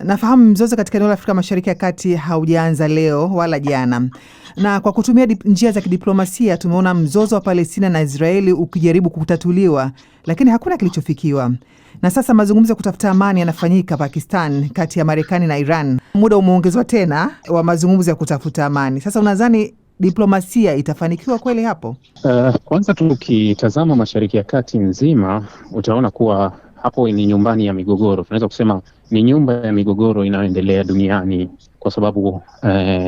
Nafahamu mzozo katika eneo la Afrika Mashariki ya Kati haujaanza leo wala jana. Na kwa kutumia njia za kidiplomasia tumeona mzozo wa Palestina na Israeli ukijaribu kutatuliwa, lakini hakuna kilichofikiwa. Na sasa mazungumzo ya kutafuta amani yanafanyika Pakistan kati ya Marekani na Iran. Muda umeongezwa tena wa mazungumzo ya kutafuta amani. Sasa unadhani diplomasia itafanikiwa kweli hapo? Kwanza tukitazama Mashariki ya Kati nzima utaona kuwa hapo ni nyumbani ya migogoro. Tunaweza kusema ni nyumba ya migogoro inayoendelea duniani, kwa sababu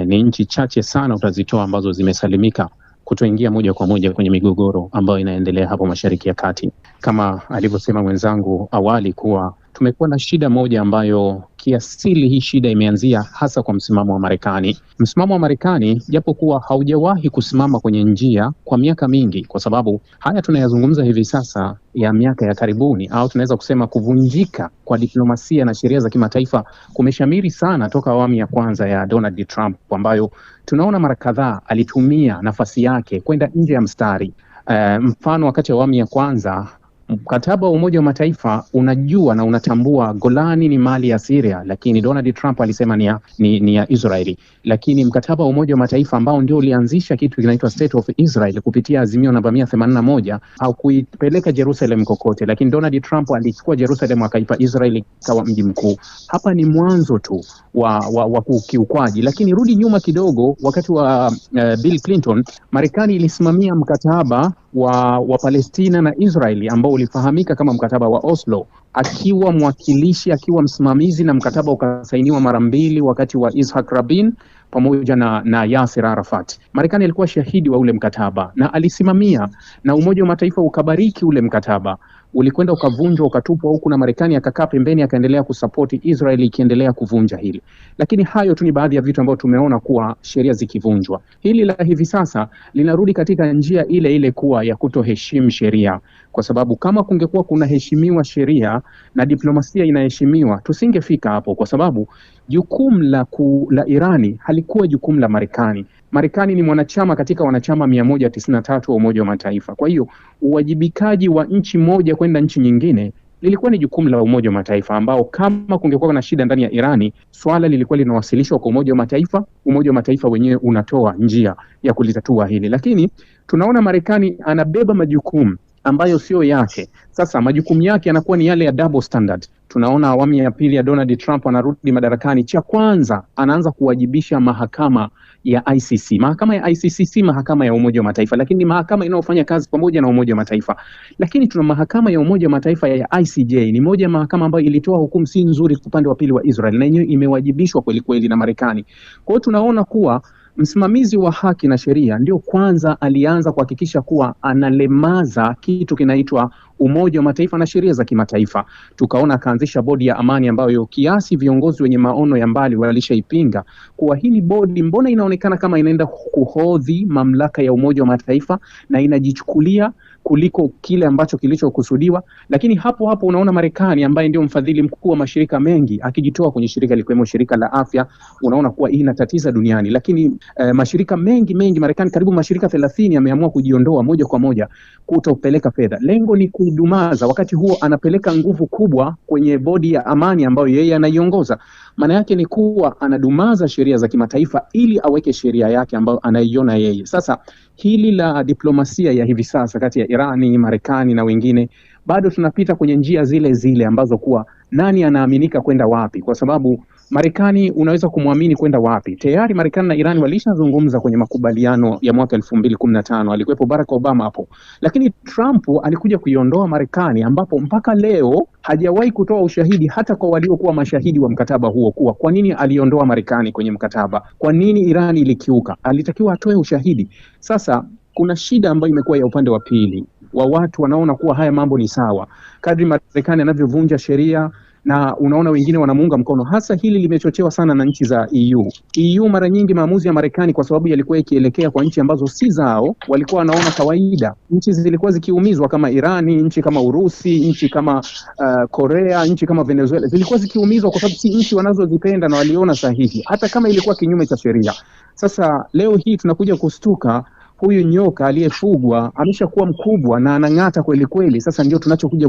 ni nchi chache sana utazitoa ambazo zimesalimika kutoingia moja kwa moja kwenye migogoro ambayo inaendelea hapo Mashariki ya Kati. Kama alivyosema mwenzangu awali kuwa tumekuwa na shida moja ambayo kiasili hii shida imeanzia hasa kwa msimamo wa Marekani. Msimamo wa Marekani japo kuwa haujawahi kusimama kwenye njia kwa miaka mingi, kwa sababu haya tunayazungumza hivi sasa ya miaka ya karibuni, au tunaweza kusema kuvunjika kwa diplomasia na sheria za kimataifa kumeshamiri sana toka awamu ya kwanza ya Donald Trump, ambayo tunaona mara kadhaa alitumia nafasi yake kwenda nje ya mstari. Mfano wakati wa awamu ya kwanza mkataba wa Umoja wa Mataifa unajua na unatambua Golani ni mali ya Syria, lakini Donald Trump alisema ni ya Israeli. Lakini mkataba wa Umoja wa Mataifa ambao ndio ulianzisha kitu kinaitwa State of Israel kupitia azimio namba 181 au kuipeleka Jerusalem kokote, lakini Donald Trump alichukua Jerusalem akaipa Israeli kama mji mkuu. Hapa ni mwanzo tu wa kukiukwaji. Lakini rudi nyuma kidogo, wakati wa Bill Clinton, Marekani ilisimamia mkataba wa Palestina na Israeli ambao ulifahamika kama mkataba wa Oslo, akiwa mwakilishi, akiwa msimamizi, na mkataba ukasainiwa mara mbili wakati wa Isaac Rabin pamoja na Yasser Arafat. Marekani alikuwa shahidi wa ule mkataba na alisimamia, na Umoja wa Mataifa ukabariki ule mkataba. Ulikwenda ukavunjwa, ukatupwa huku, na Marekani akakaa pembeni akaendelea kusapoti Israeli ikiendelea kuvunja hili. Lakini hayo tu ni baadhi ya vitu ambavyo tumeona kuwa sheria zikivunjwa. Hili la hivi sasa linarudi katika njia ile ile kuwa ya kutoheshimu sheria, kwa sababu kama kungekuwa kunaheshimiwa sheria na diplomasia inaheshimiwa, tusingefika hapo, kwa sababu jukumu la Irani halikuwa jukumu la Marekani. Marekani ni mwanachama katika wanachama 193 wa Umoja wa Mataifa. Kwa hiyo uwajibikaji wa nchi moja kwenda nchi nyingine lilikuwa ni jukumu la Umoja wa Mataifa, ambao kama kungekuwa na shida ndani ya Irani, swala lilikuwa linawasilishwa kwa Umoja wa Mataifa. Umoja wa Mataifa wenyewe unatoa njia ya kulitatua hili, lakini tunaona Marekani anabeba majukumu ambayo sio yake. Sasa majukumu yake yanakuwa ni yale ya double standard. Tunaona awamu ya pili ya Donald Trump anarudi madarakani, cha kwanza anaanza kuwajibisha mahakama ya ICC. Mahakama ya ICC si mahakama ya Umoja wa Mataifa, lakini ni mahakama inayofanya kazi pamoja na Umoja wa Mataifa. Lakini tuna mahakama ya Umoja wa Mataifa ya ICJ, ni moja ya mahakama ambayo ilitoa hukumu si nzuri upande wa pili wa Israel, na yenyewe imewajibishwa kweli kweli na Marekani. Kwa hiyo tunaona kuwa msimamizi wa haki na sheria ndio kwanza alianza kuhakikisha kuwa analemaza kitu kinaitwa Umoja wa Mataifa na sheria za kimataifa. Tukaona akaanzisha bodi ya amani ambayo kiasi viongozi wenye maono ya mbali walishaipinga kuwa hii bodi mbona inaonekana kama inaenda kuhodhi mamlaka ya Umoja wa Mataifa na inajichukulia kuliko kile ambacho kilichokusudiwa. Lakini hapo hapo unaona Marekani ambaye ndio mfadhili mkuu wa mashirika mengi akijitoa kwenye shirika likiwemo shirika la afya, unaona kuwa hii inatatiza duniani. Lakini mashirika mengi Marekani karibu mashirika 30 yameamua kujiondoa moja kwa moja kutopeleka fedha. Lengo ni kudumaza, wakati huo anapeleka nguvu kubwa kwenye bodi ya amani ambayo yeye anaiongoza. Maana yake ni kuwa anadumaza sheria za kimataifa ili aweke sheria yake ambayo anaiona yeye. Sasa hili la diplomasia ya hivi sasa kati ya Irani, Marekani na wengine, bado tunapita kwenye njia zile zile ambazo kuwa nani anaaminika kwenda wapi, kwa sababu Marekani unaweza kumwamini kwenda wapi? Tayari Marekani na Irani walishazungumza kwenye makubaliano ya mwaka 2015, alikuwepo Barack Obama hapo. Lakini Trump alikuja kuiondoa Marekani, ambapo mpaka leo hajawahi kutoa ushahidi hata kwa waliokuwa mashahidi wa mkataba huo kuwa kwa nini aliondoa Marekani kwenye mkataba, kwa nini Irani ilikiuka. Alitakiwa atoe ushahidi. Sasa kuna shida ambayo imekuwa ya upande wa pili wa watu wanaona kuwa haya mambo ni sawa kadri Marekani anavyovunja sheria, na unaona wengine wanamuunga mkono. Hasa hili limechochewa sana na nchi za EU. Mara nyingi maamuzi ya Marekani, kwa sababu yalikuwa yakielekea kwa nchi ambazo si zao, walikuwa wanaona kawaida. Nchi zilikuwa zikiumizwa kama Irani, nchi kama Urusi, nchi kama Korea, nchi kama Venezuela, zilikuwa zikiumizwa kwa sababu si nchi wanazozipenda na waliona sahihi, hata kama ilikuwa kinyume cha sheria. Sasa leo hii tunakuja kustuka huyu nyoka aliyefugwa ameshakuwa mkubwa na anang'ata kweli kweli. Sasa ndio tunachokuja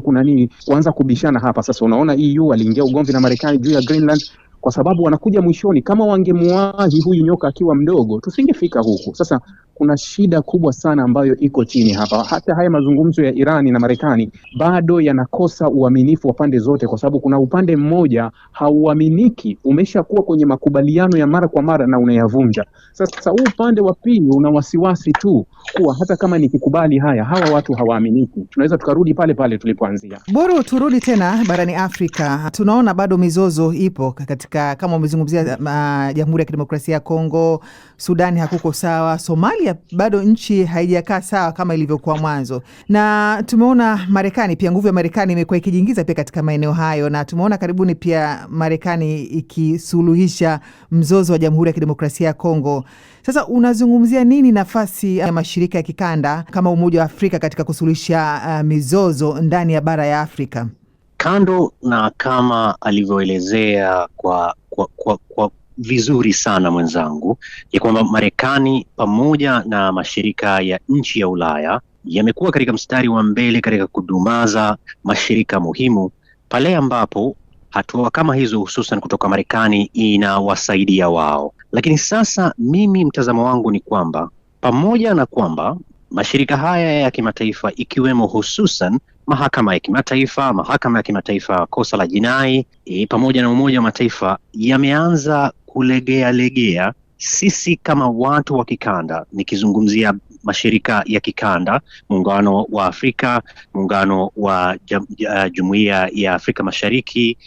kuanza kubishana hapa. Sasa unaona EU aliingia ugomvi na Marekani juu ya Greenland. kwa sababu wanakuja mwishoni. Kama wangemuwahi huyu nyoka akiwa mdogo, tusingefika huku. Sasa kuna shida kubwa sana ambayo iko chini hapa. Hata haya mazungumzo ya Irani na Marekani bado yanakosa uaminifu wa pande zote, kwa sababu kuna upande mmoja hauaminiki, umeshakuwa kwenye makubaliano ya mara kwa mara na unayavunja. Sasa huu upande wa pili una wasiwasi tu kuwa hata kama nikikubali haya, hawa watu hawaaminiki, tunaweza tukarudi pale pale tulipoanzia. Bora turudi tena barani Afrika. Tunaona bado mizozo ipo katika, kama umezungumzia Jamhuri ya Kidemokrasia ya Kongo, Sudani hakuko sawa, Somalia bado nchi haijakaa sawa kama ilivyokuwa mwanzo. Na tumeona Marekani pia, nguvu ya Marekani imekuwa ikijiingiza pia katika maeneo hayo, na tumeona karibuni pia Marekani ikisuluhisha mzozo wa Jamhuri ya Kidemokrasia ya Kongo. Sasa unazungumzia nini nafasi ya mashirika ya kikanda kama Umoja wa Afrika katika kusuluhisha mizozo ndani ya bara ya Afrika? Kando na kama alivyoelezea kwa vizuri sana mwenzangu, ya kwamba Marekani pamoja na mashirika ya nchi ya Ulaya yamekuwa katika mstari wa mbele katika kudumaza mashirika muhimu pale ambapo hatua kama hizo hususan kutoka Marekani inawasaidia wao. Lakini sasa mimi mtazamo wangu ni kwamba pamoja na kwamba mashirika haya ya kimataifa ikiwemo hususan mahakama ya kimataifa kosa la jinai pamoja na Umoja wa Mataifa yameanza kulegea, sisi kama watu wa kikanda, nikizungumzia mashirika ya kikanda, Muungano wa Afrika, Muungano wa Jumuiya ya Afrika Mashariki,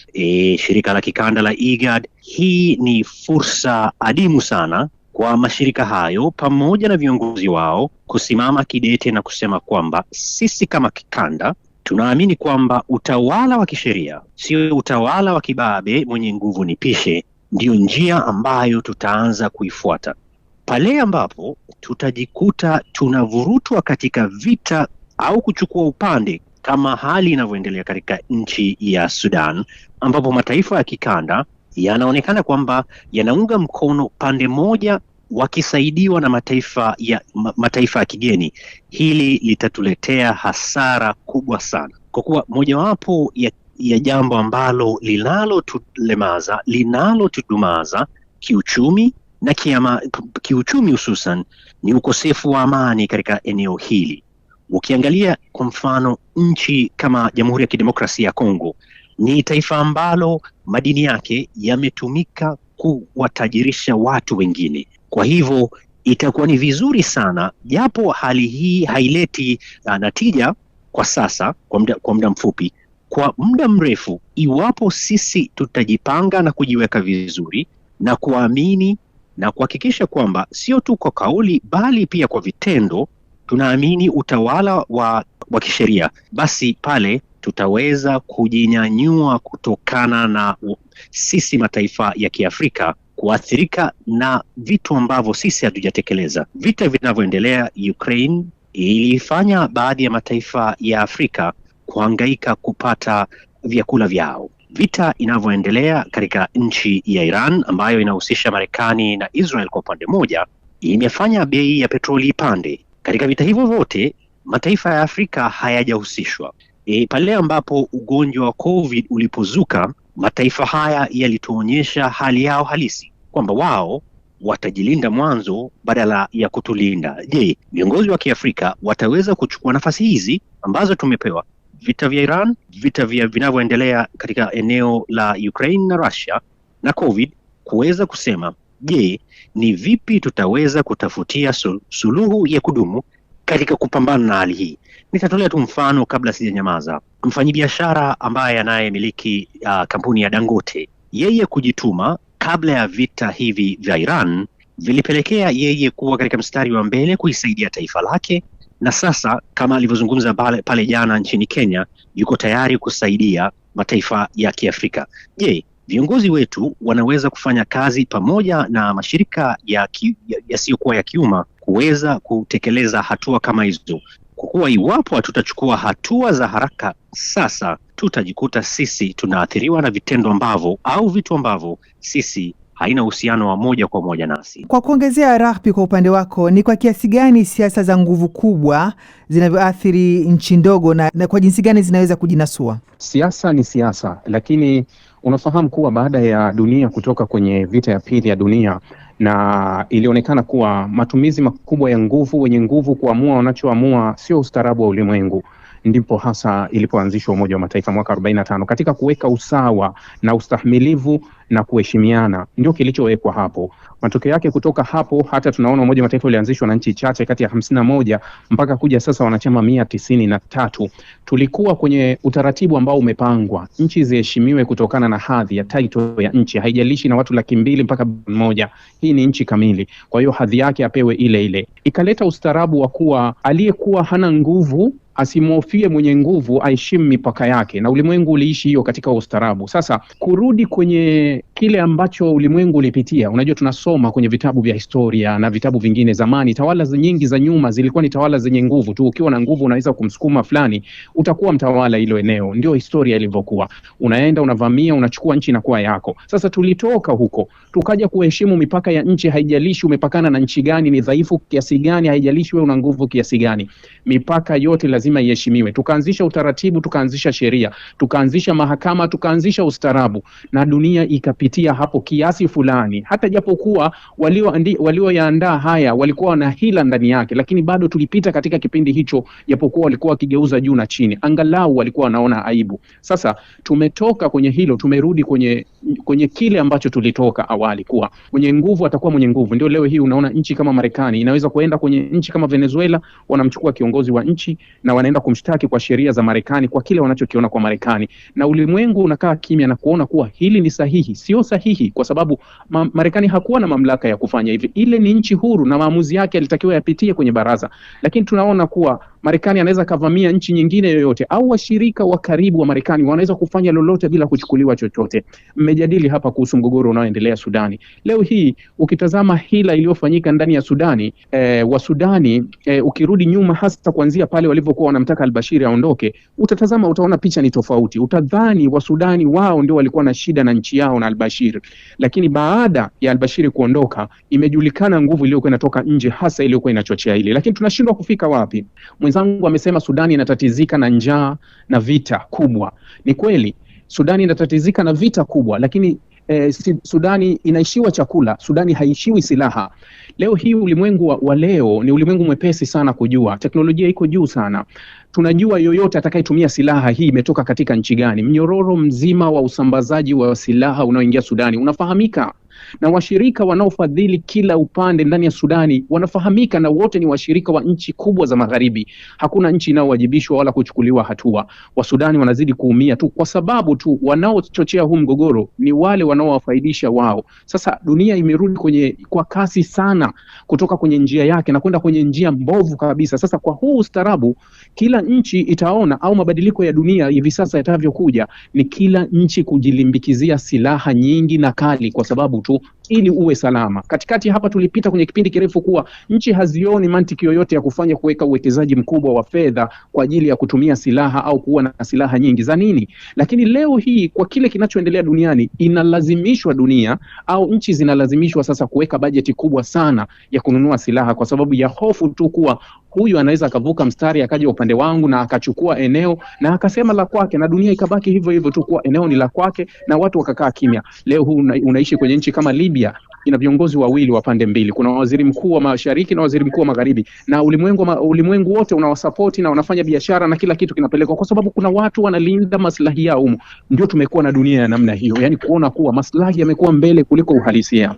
shirika la kikanda la IGAD, hii ni fursa adimu sana kwa mashirika hayo pamoja na viongozi wao kusimama kidete na kusema kwamba sisi kama kikanda tunaamini kwamba utawala wa kisheria, sio utawala wa kibabe mwenye nguvu nipishe, ndio njia ambayo tutaanza kuifuata. Pale ambapo tutajikuta tunavurutwa katika vita au kuchukua upande kama hali inavyoendelea katika nchi ya Sudan, ambapo mataifa ya kikanda yanaonekana kwamba yanaunga mkono pande moja wakisaidiwa na mataifa ya kigeni, hili litatuletea hasara kubwa sana, kwa kuwa mojawapo ya jambo ambalo linalotudumaza kiuchumi na kiuchumi hususan ni ukosefu wa amani katika eneo hili. Ukiangalia kwa mfano nchi kama Jamhuri ya Kidemokrasia ya Kongo, ni taifa ambalo madini yake yametumika kuwatajirisha watu wengine. Kwa hivyo itakuwa ni vizuri sana, japo hali hii haileti natija kwa sasa, kwa muda mfupi, kwa muda mrefu, iwapo sisi tutajipanga na kujiweka vizuri na kuamini na kuhakikisha kwamba sio tu kwa kauli bali pia kwa vitendo tunaamini utawala wa kisheria, basi pale tutaweza kujinyanyua kutokana na sisi mataifa ya Kiafrika kuathirika na vitu ambavyo sisi hatujatekeleza. Vita vinavyoendelea Ukraine ilifanya baadhi ya mataifa ya Afrika kuhangaika kupata vyakula vyao. Vita inavyoendelea katika nchi ya Iran ambayo inahusisha Marekani na Israel kwa upande moja, imefanya bei ya petroli ipande. Katika vita hivyo vyote mataifa ya Afrika hayajahusishwa. Pale ambapo ugonjwa wa COVID ulipozuka, mataifa haya yalituonyesha hali yao halisi kwamba wao watajilinda mwanzo badala ya kutulinda. Je, viongozi wa Kiafrika wataweza kuchukua nafasi hizi ambazo tumepewa? Vita vya Iran, vita vinavyoendelea katika eneo la Ukraine na Russia na COVID, kuweza kusema, je, ni vipi tutaweza kutafutia suluhu ya kudumu katika kupambana na hali hii? Nitatolea tu mfano kabla sijanyamaza. Mfanyabiashara ambaye anayemiliki kampuni ya Dangote, yeye kujituma kabla ya vita hivi vya Iran vilipelekea yeye kuwa katika mstari wa mbele kuisaidia taifa lake, na sasa kama alivyozungumza pale jana nchini Kenya, yuko tayari kusaidia mataifa ya Kiafrika. Je, viongozi wetu wanaweza kufanya kazi pamoja na mashirika yasiyokuwa ya kiumma kuweza kutekeleza hatua kama hizo? Kwa kuwa iwapo hatutachukua hatua za haraka sasa, tutajikuta sisi tunaathiriwa na vitendo ambavyo au vitu ambavyo sisi haina uhusiano wa moja kwa moja nasi. Kwa kuongezea, Rahbi, kwa upande wako, ni kwa kiasi gani siasa za nguvu kubwa zinavyoathiri nchi ndogo na kwa jinsi gani zinaweza kujinasua? Siasa ni siasa, lakini Unafahamu kuwa baada ya dunia kutoka kwenye vita ya pili ya dunia, na ilionekana kuwa matumizi makubwa ya nguvu, wenye nguvu kuamua wanachoamua sio ustaarabu wa ulimwengu, ndipo hasa ilipoanzishwa Umoja wa Mataifa mwaka 45 katika kuweka usawa na ustahimilivu na kuheshimiana, ndio kilichowekwa hapo. Matokeo yake kutoka hapo hata tunaona Umoja wa Mataifa ulianzishwa na nchi chache kati ya 51 mpaka kuja sasa wanachama 193. Tulikuwa kwenye utaratibu ambao umepangwa, nchi ziheshimiwe kutokana na hadhi ya title ya nchi, haijalishi na watu 200,000 mpaka 1,000,000. Hii ni nchi kamili, kwa hiyo hadhi yake apewe ile ile. Ikaleta ustaarabu wa kuwa aliyekuwa hana nguvu asimhofie mwenye nguvu, aheshimu mipaka yake, na ulimwengu uliishi hiyo katika ustaarabu. Sasa kurudi kwenye kile ambacho ulimwengu ulipitia, unajua tunasoma kwenye vitabu vya historia na vitabu vingine, zamani tawala nyingi za nyuma zilikuwa ni tawala zenye nguvu tu. Ukiwa na nguvu unaweza kumsukuma fulani, utakuwa mtawala hilo eneo. Ndio historia ilivyokuwa, unaenda unavamia, unachukua nchi inakuwa yako. Sasa tulitoka huko tukaja kuheshimu mipaka ya nchi, haijalishi umepakana na nchi gani, ni dhaifu kiasi gani, haijalishi wewe una nguvu kiasi gani, mipaka yote lazima iheshimiwe. Tukaanzisha utaratibu, tukaanzisha sheria, tukaanzisha mahakama, tukaanzisha ustaarabu, na dunia ikapitia hapo kiasi fulani. Hata japokuwa walioyaandaa haya walikuwa na hila ndani yake, lakini bado tulipita katika kipindi hicho, japokuwa walikuwa wakigeuza juu na chini, angalau walikuwa wanaona aibu. Sasa tumetoka kwenye hilo, tumerudi kwenye kile ambacho tulitoka awali, kuwa mwenye nguvu atakuwa mwenye nguvu. Ndio leo hii unaona nchi kama Marekani inaweza kuenda kwenye nchi kama Venezuela, wanamchukua kiongozi wa nchi na wanaenda kumshtaki kwa sheria za Marekani kwa kile wanachokiona kwa Marekani, na ulimwengu unakaa kimya na kuona kuwa hili ni sahihi. Sio sahihi, kwa sababu Marekani hakuwa na mamlaka ya kufanya hivi. Ile ni nchi huru na maamuzi yake yalitakiwa yapitie kwenye baraza, lakini tunaona kuwa Marekani anaweza kavamia nchi nyingine yoyote, au washirika wa karibu wa Marekani wanaweza kufanya lolote bila kuchukuliwa chochote. Mmejadili hapa kuhusu mgogoro unaoendelea Sudani. Leo hii ukitazama hila iliyofanyika ndani ya Sudani, wa Sudani, ukirudi nyuma hasa kuanzia pale walivyokuwa wanamtaka al-Bashir aondoke, utatazama utaona picha ni tofauti. Utadhani wa Sudani wao ndio walikuwa na shida na nchi yao na al-Bashir, lakini baada ya al-Bashir kuondoka imejulikana nguvu iliyokuwa inatoka nje hasa iliyokuwa inachochea ile. Lakini tunashindwa kufika wapi? Mwenzangu amesema Sudani inatatizika na njaa na vita kubwa. Ni kweli Sudani inatatizika na vita kubwa, lakini Sudani inaishiwa chakula, Sudani haishiwi silaha. Leo hii ulimwengu wa leo ni ulimwengu mwepesi sana kujua. Teknolojia iko juu sana. Tunajua yoyote atakayetumia silaha hii imetoka katika nchi gani. Mnyororo mzima wa usambazaji wa silaha unaoingia Sudani unafahamika, na washirika wanaofadhili kila upande ndani ya Sudani wanafahamika, na wote ni washirika wa nchi kubwa za magharibi. Hakuna nchi inayowajibishwa wala kuchukuliwa hatua. Wa Sudani wanazidi kuumia tu kwa sababu tu wanaochochea huu mgogoro ni wale wanaowafaidisha wao. Sasa dunia imerudi kwa kasi sana kutoka kwenye njia yake na kwenda kwenye njia mbovu kabisa. Sasa kwa huu ustaarabu, kila nchi itaona, au mabadiliko ya dunia hivi sasa yatavyokuja, ni kila nchi kujilimbikizia silaha nyingi na kali kwa sababu tu ili uwe salama. Katikati hapa tulipita kwenye kipindi kirefu kuwa nchi hazioni mantiki yoyote ya kufanya kuweka uwekezaji mkubwa wa fedha kwa ajili ya kutumia silaha au kuwa na silaha nyingi za nini. Lakini leo hii kwa kile kinachoendelea duniani, inalazimishwa dunia au nchi zinalazimishwa sasa kuweka bajeti kubwa sana ya kununua silaha kwa sababu ya hofu tu kuwa huyu anaweza akavuka mstari akaja upande wangu na akachukua eneo na akasema la kwake, na dunia ikabaki hivyo hivyo tu kuwa eneo ni la kwake na watu wakakaa kimya. Leo huu unaishi kwenye nchi kama Libya, ina viongozi wawili wa pande mbili. Kuna waziri mkuu wa mashariki na waziri mkuu wa magharibi, na ulimwengu wote unawasapoti na wanafanya biashara na kila kitu kinapelekwa kwa sababu kuna watu wanalinda maslahi yao humo. Ndio tumekuwa na dunia ya namna hiyo, yani kuona kuwa maslahi yamekuwa mbele kuliko uhalisia.